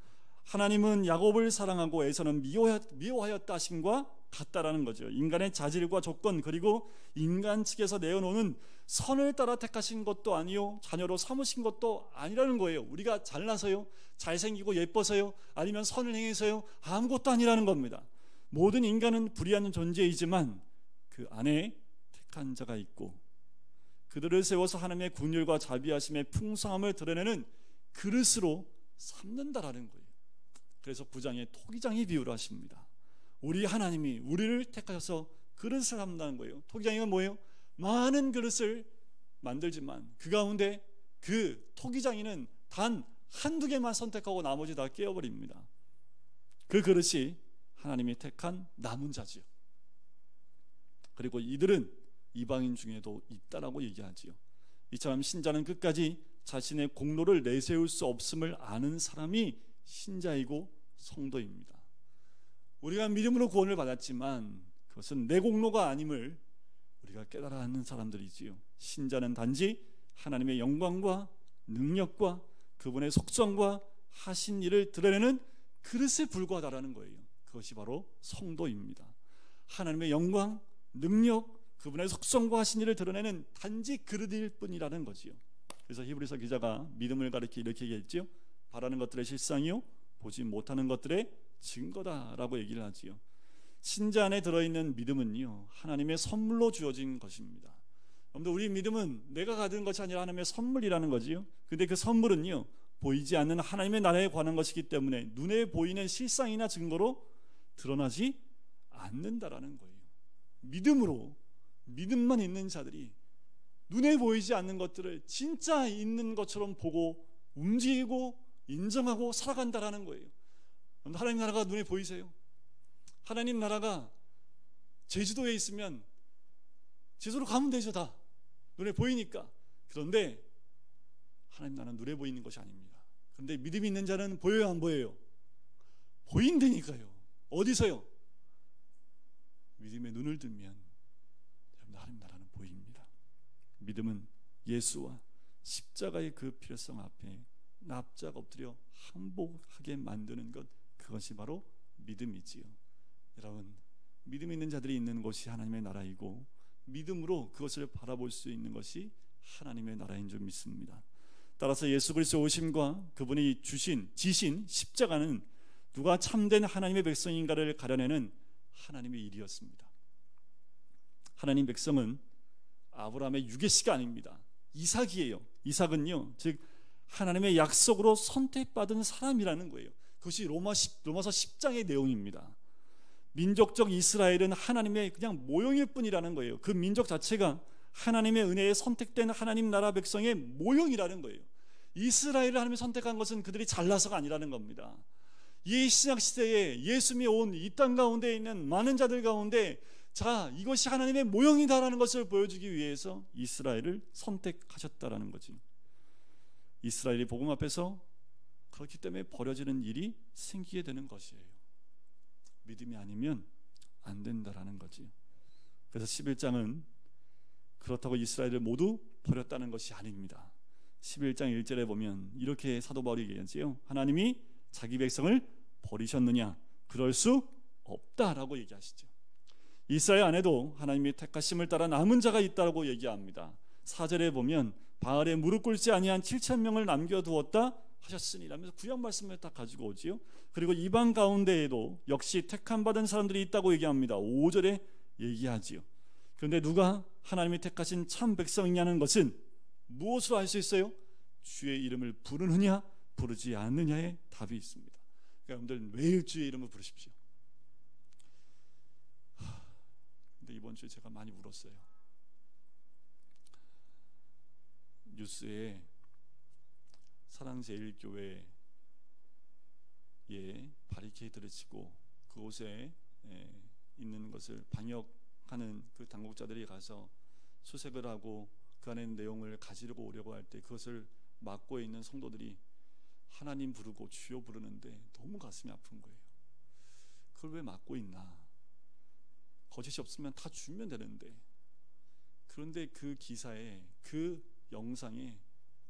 하나님은 야곱을 사랑하고 에서는 미워하였다 하심과 같다라는 거죠. 인간의 자질과 조건, 그리고 인간 측에서 내어놓는 선을 따라 택하신 것도 아니요, 자녀로 삼으신 것도 아니라는 거예요. 우리가 잘나서요, 잘생기고 예뻐서요, 아니면 선을 행해서요, 아무것도 아니라는 겁니다. 모든 인간은 불의한 존재이지만 그 안에 택한 자가 있고, 그들을 세워서 하나님의 긍휼과 자비하심의 풍성함을 드러내는 그릇으로 삼는다라는 거예요. 그래서 9장에 토기장이 비유를 하십니다. 우리 하나님이 우리를 택하셔서 그릇을 삼는다는 거예요. 토기장이는 뭐예요? 많은 그릇을 만들지만 그 가운데 그 토기장이는 단 한두 개만 선택하고 나머지 다 깨어버립니다. 그 그릇이 하나님이 택한 남은 자지요. 그리고 이들은 이방인 중에도 있다라고 얘기하지요. 이처럼 신자는 끝까지 자신의 공로를 내세울 수 없음을 아는 사람이 신자이고 성도입니다. 우리가 믿음으로 구원을 받았지만 그것은 내 공로가 아님을 우리가 깨달아 하는 사람들이지요. 신자는 단지 하나님의 영광과 능력과 그분의 속성과 하신 일을 드러내는 그릇에 불과하다라는 거예요. 그것이 바로 성도입니다. 하나님의 영광, 능력, 그분의 속성과 하신 일을 드러내는 단지 그릇일 뿐이라는 거지요. 그래서 히브리서 기자가 믿음을 가리켜 이렇게 얘기했죠. 바라는 것들의 실상이요, 보지 못하는 것들의 증거다라고 얘기를 하지요. 신자 안에 들어있는 믿음은요, 하나님의 선물로 주어진 것입니다. 여러분들, 우리 믿음은 내가 가진 것이 아니라 하나님의 선물이라는 거지요. 근데 그 선물은요, 보이지 않는 하나님의 나라에 관한 것이기 때문에 눈에 보이는 실상이나 증거로 드러나지 않는다라는 거예요. 믿음만 있는 자들이 눈에 보이지 않는 것들을 진짜 있는 것처럼 보고 움직이고 인정하고 살아간다라는 거예요. 하나님 나라가 눈에 보이세요? 하나님 나라가 제주도에 있으면 제주도로 가면 되죠. 다 눈에 보이니까. 그런데 하나님 나라는 눈에 보이는 것이 아닙니다. 그런데 믿음이 있는 자는 보여요, 안 보여요? 보인다니까요. 어디서요? 믿음의 눈을 뜨면 하나님 나라는 보입니다. 믿음은 예수와 십자가의 그 필요성 앞에 납작 엎드려 항복하게 만드는 것, 그것이 바로 믿음이지요. 여러분, 믿음 있는 자들이 있는 곳이 하나님의 나라이고 믿음으로 그것을 바라볼 수 있는 것이 하나님의 나라인 줄 믿습니다. 따라서 예수 그리스도의 오심과 그분이 지신 십자가는 누가 참된 하나님의 백성인가를 가려내는 하나님의 일이었습니다. 하나님 백성은 아브라함의 유괴씨가 아닙니다. 이삭이에요. 이삭은요, 즉 하나님의 약속으로 선택받은 사람이라는 거예요. 그것이 로마서 10장의 내용입니다. 민족적 이스라엘은 하나님의 그냥 모형일 뿐이라는 거예요. 그 민족 자체가 하나님의 은혜에 선택된 하나님 나라 백성의 모형이라는 거예요. 이스라엘을 하나님이 선택한 것은 그들이 잘나서가 아니라는 겁니다. 이 신약시대에 예수님이 온 이 땅 가운데 있는 많은 자들 가운데 자, 이것이 하나님의 모형이다라는 것을 보여주기 위해서 이스라엘을 선택하셨다라는 거지. 이스라엘이 복음 앞에서 그렇기 때문에 버려지는 일이 생기게 되는 것이에요. 믿음이 아니면 안 된다라는 거지. 그래서 11장은 그렇다고 이스라엘을 모두 버렸다는 것이 아닙니다. 11장 1절에 보면 이렇게 사도 바울이 얘기하지요. 하나님이 자기 백성을 버리셨느냐? 그럴 수 없다라고 얘기하시죠. 이스라엘 안에도 하나님이 택하심을 따라 남은 자가 있다고 얘기합니다. 4절에 보면 바알에 무릎 꿇지 아니한 7,000명을 남겨두었다 하셨으니 라면서 구약 말씀을 딱 가지고 오지요. 그리고 이방 가운데에도 역시 택함 받은 사람들이 있다고 얘기합니다. 5절에 얘기하지요. 그런데 누가 하나님이 택하신 참 백성이냐는 것은 무엇으로 알 수 있어요? 주의 이름을 부르느냐 부르지 않느냐의 답이 있습니다. 그러니까 여러분들 매일 주의 이름을 부르십시오. 근데 이번 주에 제가 많이 울었어요. 뉴스에 사랑제일교회에 바리케이드를 치고 그곳에 있는 것을 방역하는 그 당국자들이 가서 수색을 하고 그 안에 있는 내용을 가지려고 오려고 할 때 그것을 막고 있는 성도들이 하나님 부르고 주여 부르는데 너무 가슴이 아픈 거예요. 그걸 왜 막고 있나? 거짓이 없으면 다 주면 되는데. 그런데 그 기사에, 그 영상에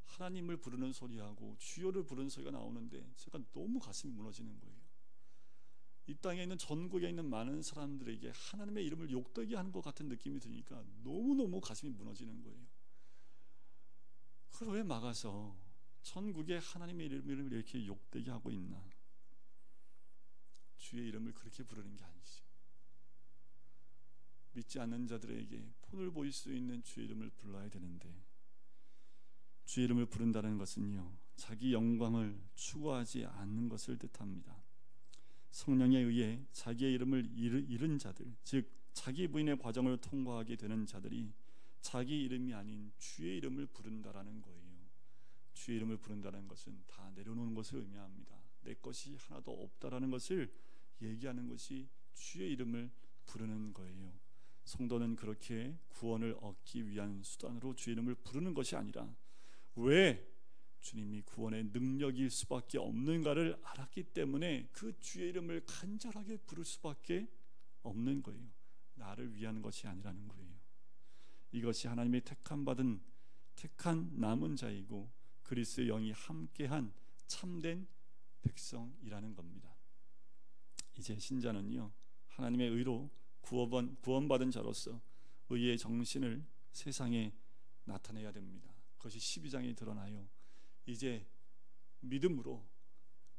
하나님을 부르는 소리하고 주여를 부르는 소리가 나오는데 제가 너무 가슴이 무너지는 거예요. 이 땅에 있는 전국에 있는 많은 사람들에게 하나님의 이름을 욕되게 하는 것 같은 느낌이 드니까 너무너무 가슴이 무너지는 거예요. 그걸 왜 막아서 전국에 하나님의 이름을 이렇게 욕되게 하고 있나? 주의 이름을 그렇게 부르는 게 아니죠. 믿지 않는 자들에게 본을 보일 수 있는 주의 이름을 불러야 되는데, 주의 이름을 부른다는 것은요, 자기 영광을 추구하지 않는 것을 뜻합니다. 성령에 의해 자기의 이름을 잃은 자들, 즉 자기 부인의 과정을 통과하게 되는 자들이 자기 이름이 아닌 주의 이름을 부른다라는 거예요. 주의 이름을 부른다는 것은 다 내려놓는 것을 의미합니다. 내 것이 하나도 없다라는 것을 얘기하는 것이 주의 이름을 부르는 거예요. 성도는 그렇게 구원을 얻기 위한 수단으로 주의 이름을 부르는 것이 아니라, 왜 주님이 구원의 능력일 수밖에 없는가를 알았기 때문에 그 주의 이름을 간절하게 부를 수밖에 없는 거예요. 나를 위한 것이 아니라는 거예요. 이것이 하나님의 택한 남은 자이고 그리스도의 영이 함께한 참된 백성이라는 겁니다. 이제 신자는요, 하나님의 의로 구원받은 자로서 의의 정신을 세상에 나타내야 됩니다. 그것이 12장에 드러나요. 이제 믿음으로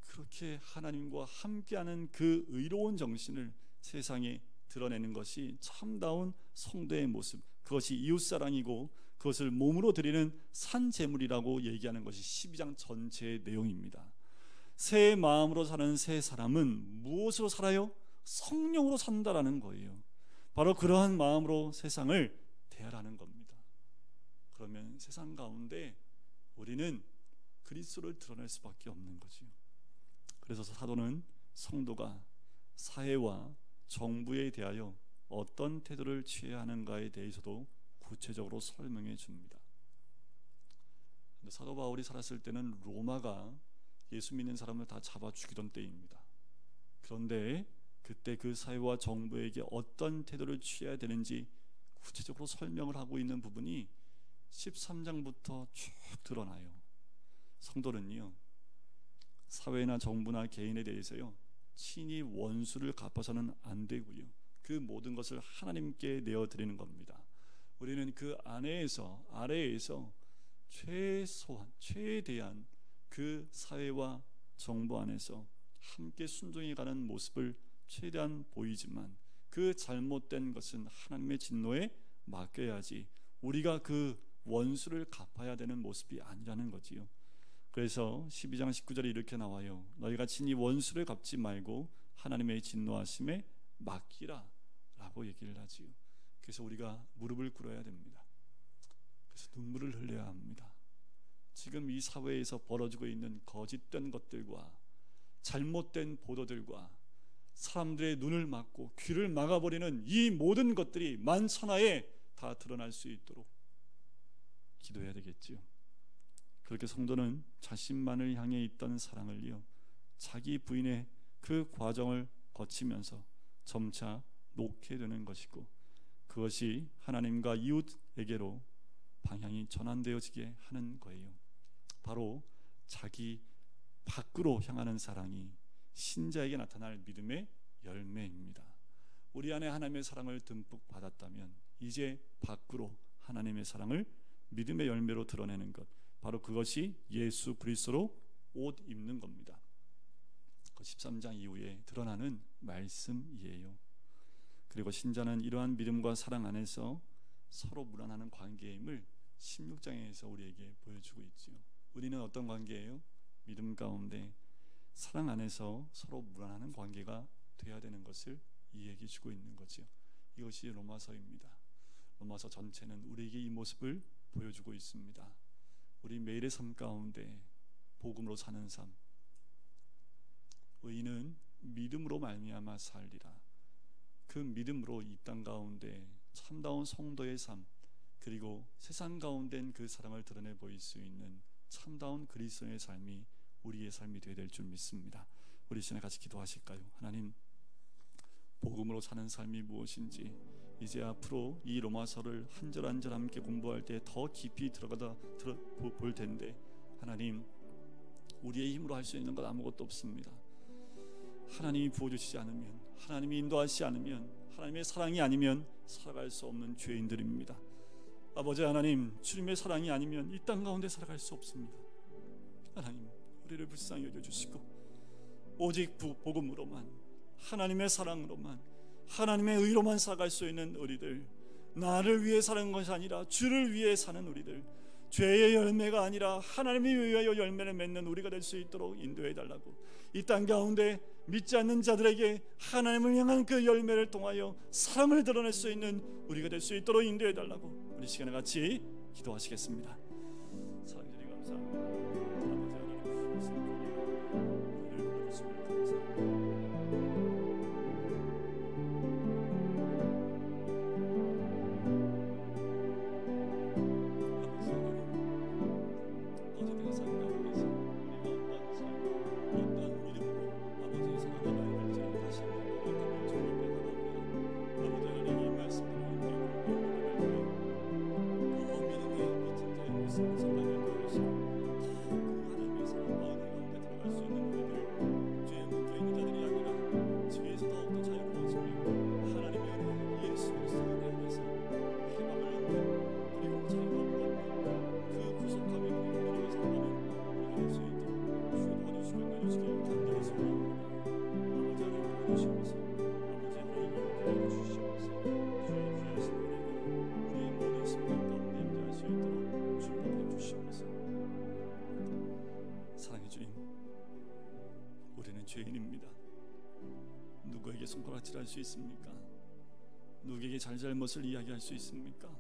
그렇게 하나님과 함께하는 그 의로운 정신을 세상에 드러내는 것이 참다운 성도의 모습, 그것이 이웃사랑이고 그것을 몸으로 드리는 산제물이라고 얘기하는 것이 12장 전체의 내용입니다. 새 마음으로 사는 새 사람은 무엇으로 살아요? 성령으로 산다라는 거예요. 바로 그러한 마음으로 세상을 대하라는 겁니다. 그러면 세상 가운데 우리는 그리스도를 드러낼 수밖에 없는 거지요. 그래서 사도는 성도가 사회와 정부에 대하여 어떤 태도를 취해야 하는가에 대해서도 구체적으로 설명해 줍니다. 사도 바울이 살았을 때는 로마가 예수 믿는 사람을 다 잡아 죽이던 때입니다. 그런데 그때 그 사회와 정부에게 어떤 태도를 취해야 되는지 구체적으로 설명을 하고 있는 부분이 13장부터 쭉 드러나요. 성도는요, 사회나 정부나 개인에 대해서요, 친히 원수를 갚아서는 안 되고요, 그 모든 것을 하나님께 내어드리는 겁니다. 우리는 그 아래에서 최대한 그 사회와 정부 안에서 함께 순종해 가는 모습을 최대한 보이지만, 그 잘못된 것은 하나님의 진노에 맡겨야지 우리가 그 원수를 갚아야 되는 모습이 아니라는 거지요. 그래서 12장 19절에 이렇게 나와요. 너희가 친히 원수를 갚지 말고 하나님의 진노하심에 맡기라 라고 얘기를 하지요. 그래서 우리가 무릎을 꿇어야 됩니다. 그래서 눈물을 흘려야 합니다. 지금 이 사회에서 벌어지고 있는 거짓된 것들과 잘못된 보도들과 사람들의 눈을 막고 귀를 막아버리는 이 모든 것들이 만천하에 다 드러날 수 있도록 기도해야 되겠지요. 그렇게 성도는 자신만을 향해 있던 사랑을요, 자기 부인의 그 과정을 거치면서 점차 놓게 되는 것이고, 그것이 하나님과 이웃에게로 방향이 전환되어지게 하는 거예요. 바로 자기 밖으로 향하는 사랑이 신자에게 나타날 믿음의 열매입니다. 우리 안에 하나님의 사랑을 듬뿍 받았다면 이제 밖으로 하나님의 사랑을 믿음의 열매로 드러내는 것, 바로 그것이 예수 그리스도로 옷 입는 겁니다. 13장 이후에 드러나는 말씀이에요. 그리고 신자는 이러한 믿음과 사랑 안에서 서로 무난하는 관계임을 16장에서 우리에게 보여주고 있죠. 우리는 어떤 관계예요? 믿음 가운데 사랑 안에서 서로 무난하는 관계가 되어야 되는 것을 이야기해 주고 있는 거죠. 이것이 로마서입니다. 로마서 전체는 우리에게 이 모습을 보여주고 있습니다. 우리 매일의 삶 가운데 복음으로 사는 삶, 의인은 믿음으로 말미암아 살리라. 그 믿음으로 이 땅 가운데 참다운 성도의 삶, 그리고 세상 가운데는 그 사랑을 드러내 보일 수 있는 참다운 그리스도의 삶이 우리의 삶이 되어야 될 줄 믿습니다. 우리 시간에 같이 기도하실까요? 하나님, 복음으로 사는 삶이 무엇인지 이제 앞으로 이 로마서를 한 절 한 절 함께 공부할 때 더 깊이 들어가다 볼 텐데, 하나님, 우리의 힘으로 할 수 있는 것 아무것도 없습니다. 하나님이 부어주시지 않으면, 하나님이 인도하시지 않으면, 하나님의 사랑이 아니면 살아갈 수 없는 죄인들입니다. 아버지 하나님, 주님의 사랑이 아니면 이 땅 가운데 살아갈 수 없습니다. 하나님, 우리를 불쌍히 여겨주시고 오직 복음으로만, 하나님의 사랑으로만, 하나님의 의로만 살아갈 수 있는 우리들, 나를 위해 사는 것이 아니라 주를 위해 사는 우리들, 죄의 열매가 아니라 하나님을 위하여 열매를 맺는 우리가 될 수 있도록 인도해 달라고, 이 땅 가운데 믿지 않는 자들에게 하나님을 향한 그 열매를 통하여 사랑을 드러낼 수 있는 우리가 될 수 있도록 인도해 달라고 우리 시간에 같이 기도하시겠습니다. 사랑해 주님 감사합니다. 아버지 하나님, 주신 은혜를 보여주시면 감사합니다. 죄인입니다. 누구에게 손가락질할 수 있습니까? 누구에게 잘잘못을 이야기할 수 있습니까?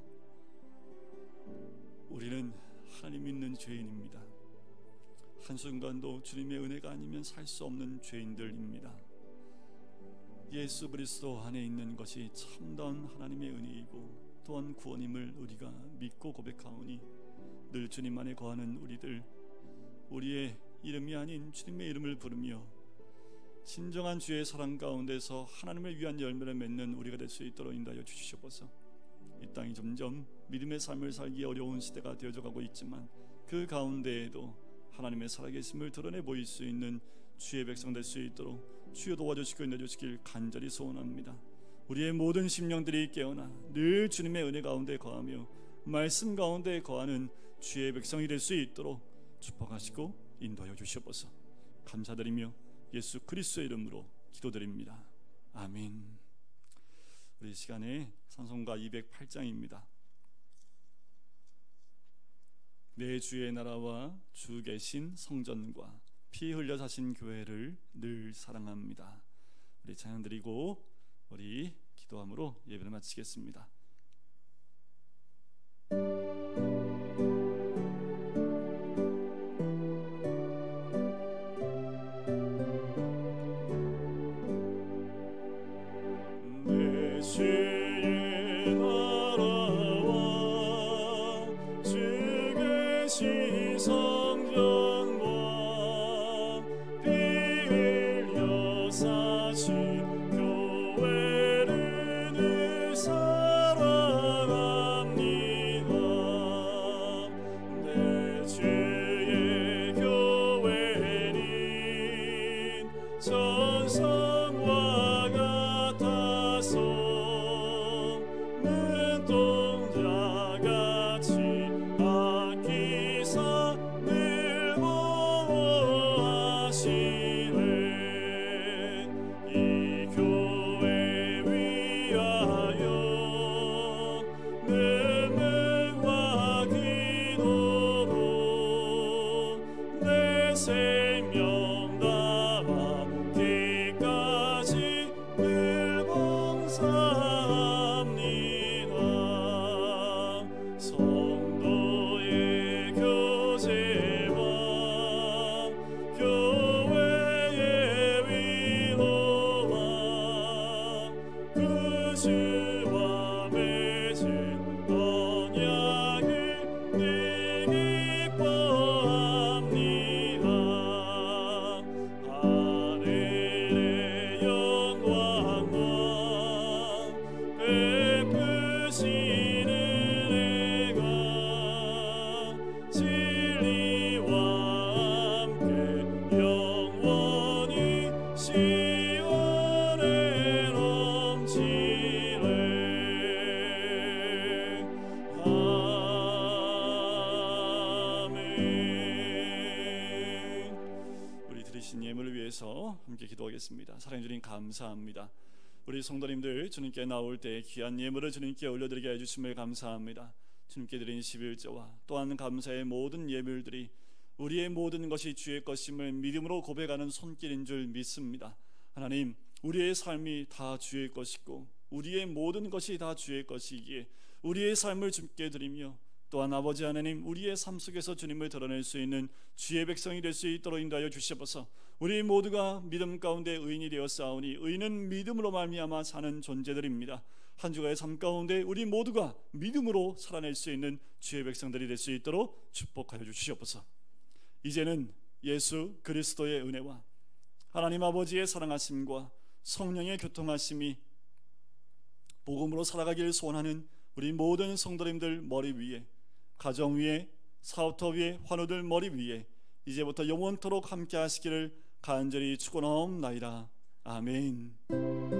우리는 하나님 믿는 죄인입니다. 한순간도 주님의 은혜가 아니면 살 수 없는 죄인들입니다. 예수 그리스도 안에 있는 것이 참다운 하나님의 은혜이고 또한 구원임을 우리가 믿고 고백하오니, 늘 주님 안에 거하는 우리들, 우리의 이름이 아닌 주님의 이름을 부르며 진정한 주의 사랑 가운데서 하나님을 위한 열매를 맺는 우리가 될 수 있도록 인도하여 주시옵소서. 이 땅이 점점 믿음의 삶을 살기 어려운 시대가 되어져 가고 있지만, 그 가운데에도 하나님의 살아계심을 드러내 보일 수 있는 주의 백성 될 수 있도록 주여 도와주시고 인도해주시길 간절히 소원합니다. 우리의 모든 심령들이 깨어나 늘 주님의 은혜 가운데 거하며 말씀 가운데 거하는 주의 백성이 될 수 있도록 축복하시고 인도하여 주시옵소서. 감사드리며 예수 그리스도의 이름으로 기도드립니다. 아멘. 우리 시간에 찬송가 208장입니다. 내 주의 나라와 주 계신 성전과 피 흘려 사신 교회를 늘 사랑합니다. 우리 찬양 드리고 우리 기도함으로 예배를 마치겠습니다. 주의 나라와 주 계신 성전과 피 흘려 사신 교회를 늘 사랑합니다. 내 주의 교회는 전성과 같아서 이 교회 기도하겠습니다. 사랑해 주님 감사합니다. 우리 성도님들 주님께 나올 때 귀한 예물을 주님께 올려드리게 해주심을 감사합니다. 주님께 드린 11조와 또한 감사의 모든 예물들이 우리의 모든 것이 주의 것임을 믿음으로 고백하는 손길인 줄 믿습니다. 하나님, 우리의 삶이 다 주의 것이고 우리의 모든 것이 다 주의 것이기에 우리의 삶을 주께 드리며 또한 아버지 하나님, 우리의 삶 속에서 주님을 드러낼 수 있는 주의 백성이 될 수 있도록 인도하여 주시옵소서. 우리 모두가 믿음 가운데 의인이 되었사오니 의인은 믿음으로 말미암아 사는 존재들입니다. 한 주간의 삶 가운데 우리 모두가 믿음으로 살아낼 수 있는 주의 백성들이 될 수 있도록 축복하여 주시옵소서. 이제는 예수 그리스도의 은혜와 하나님 아버지의 사랑하심과 성령의 교통하심이 복음으로 살아가기를 소원하는 우리 모든 성도님들 머리 위에, 가정 위에, 사업터 위에, 환우들 머리 위에 이제부터 영원토록 함께 하시기를 간절히 축원하옵나이다. 아멘.